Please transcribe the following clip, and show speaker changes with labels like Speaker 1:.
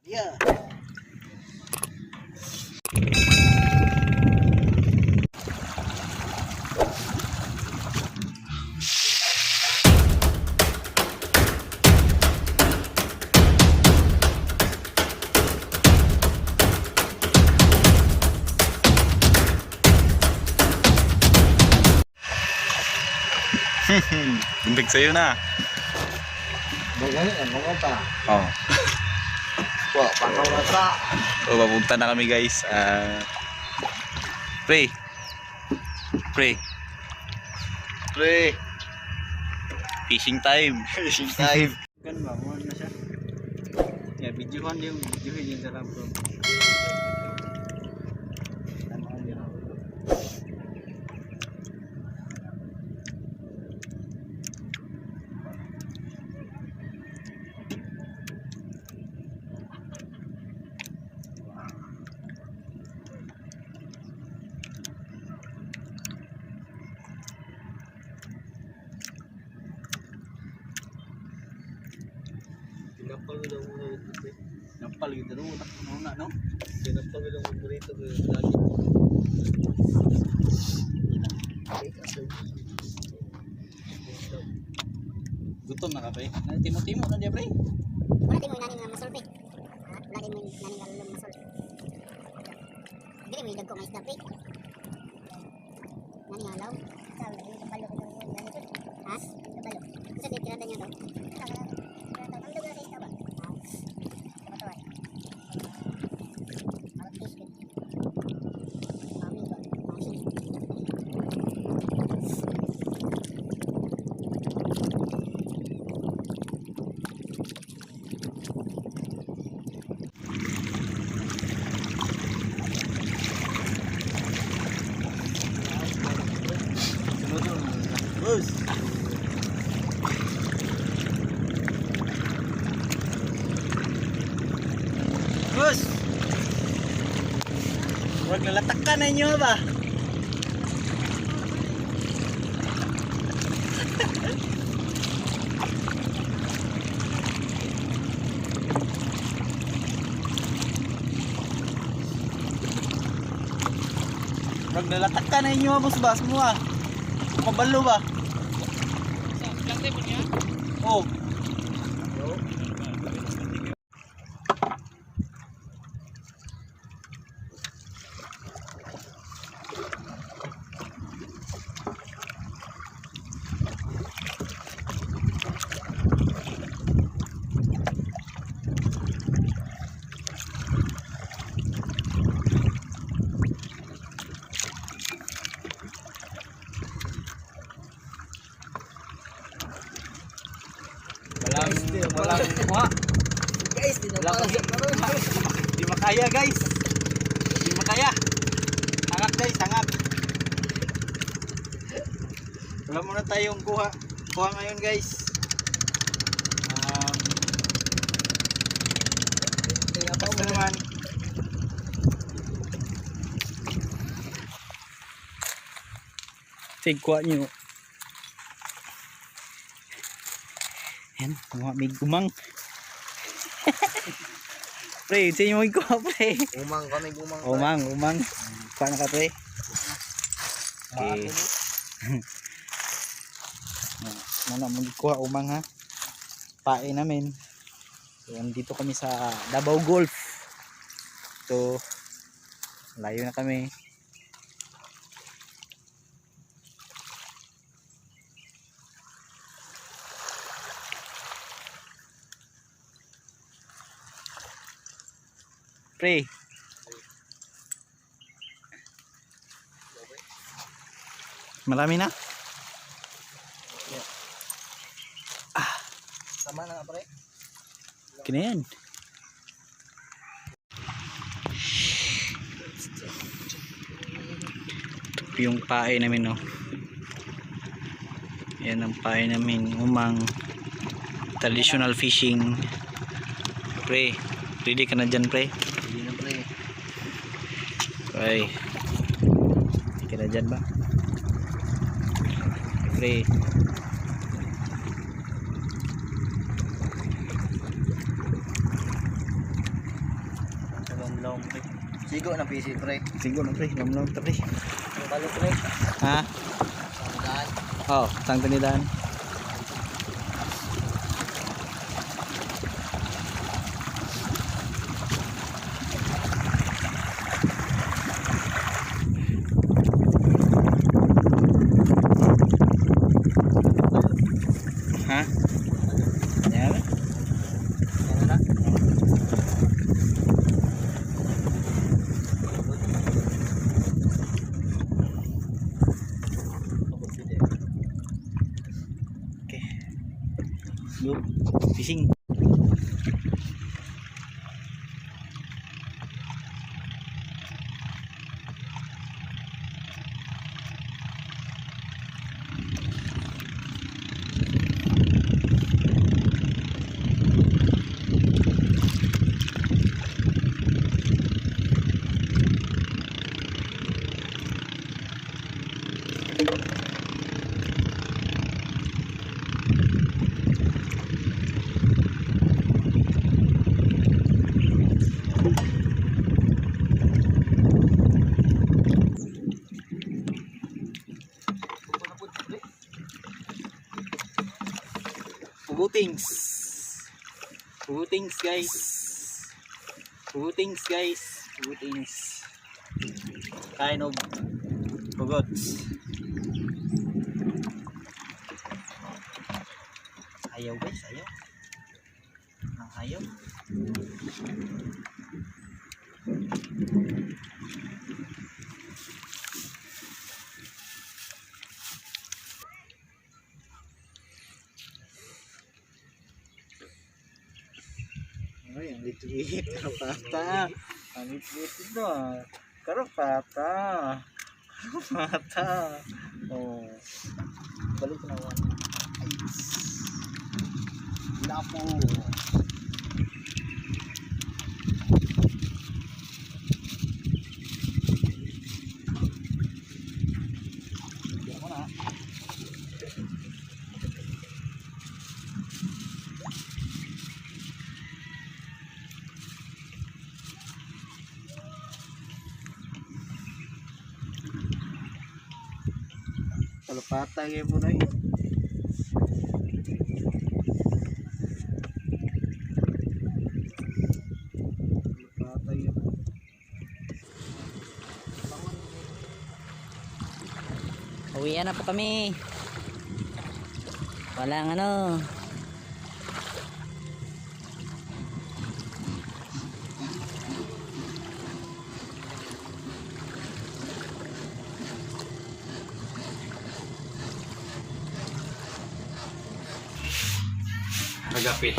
Speaker 1: Yeah.
Speaker 2: Buntig sa'yo na.
Speaker 1: Magaling ang mga pa.
Speaker 2: Oh.
Speaker 1: Wah, panawata.
Speaker 2: So, papunta na kami guys. Pre. Fishing time.
Speaker 1: Fishing time. Kan ba mo na siya? Ya, videohan yung sa lang bro. Napal gitu daw utak na no. Napal daw mo burrito ko lagi. Gutom na ka pre. Timo-timo na dia pre.
Speaker 3: Wala din mo nani nga masol pre. Wala din mo nani nga lulong masol. Dili mo idagko may isda pre. Nani nga law. Sabi ni kabalo ko ng nani pre. Ha? Kabalo. Sa di tirada niya daw. Ang dugo sa isda ba?
Speaker 1: Bus. Huwag nalatakan na inyo ba? Huwag nalatakan na inyo boss ba? Semua mabalo ba?
Speaker 3: Lantay mo niya?
Speaker 1: Oh. Walang kuha.
Speaker 3: Guys, di na pala.
Speaker 1: Di makaya guys. Di makaya. Hangat guys, hangat. Wala muna tayong kuha. Kuha ngayon guys. Basta naman. Kuha nyo. Yan, may gumang. Pre, sa'yo mo ikuha pre.
Speaker 3: Umang kami gumang.
Speaker 1: Umang. Kuha na ka pre. Okay. Muna mo ikuha umang ha. Pae namin. So, andito kami sa Davao Golf. So, layo na kami. Pre. Marami na?
Speaker 3: Tama na pre.
Speaker 1: Kina yan. Ito yung pae namin no. Yan ang pae namin. Umang. Traditional fishing. Pre. Ready ka na dyan pre?
Speaker 3: Hindi na pre.
Speaker 1: Ay. Ready ka na dyan ba? Pre. Laom pre.
Speaker 4: Sigo na PC pre.
Speaker 1: Sigo na pre, laom pre.
Speaker 4: Balo pre.
Speaker 1: Ha?
Speaker 4: Sandaan.
Speaker 1: Oh, sang tanidan. Ha? Yan.
Speaker 4: Ano na?
Speaker 1: Okay. Go. Fishing. Pugutings. Pugutings guys. Pugutings guys. Pugutings. Kind of pugots. Ayaw guys, ayaw. Ayaw. Ay, ang liit-liit. Karapata. Ang liit-liit na. Karapata. Karapata. Oh. Balik naman. Ay. Lapo. Diyan mo na. Kalapata kayo po na yun. Kalapata yun.
Speaker 5: Uwian na po kami. Walang ano.
Speaker 2: Nagapit.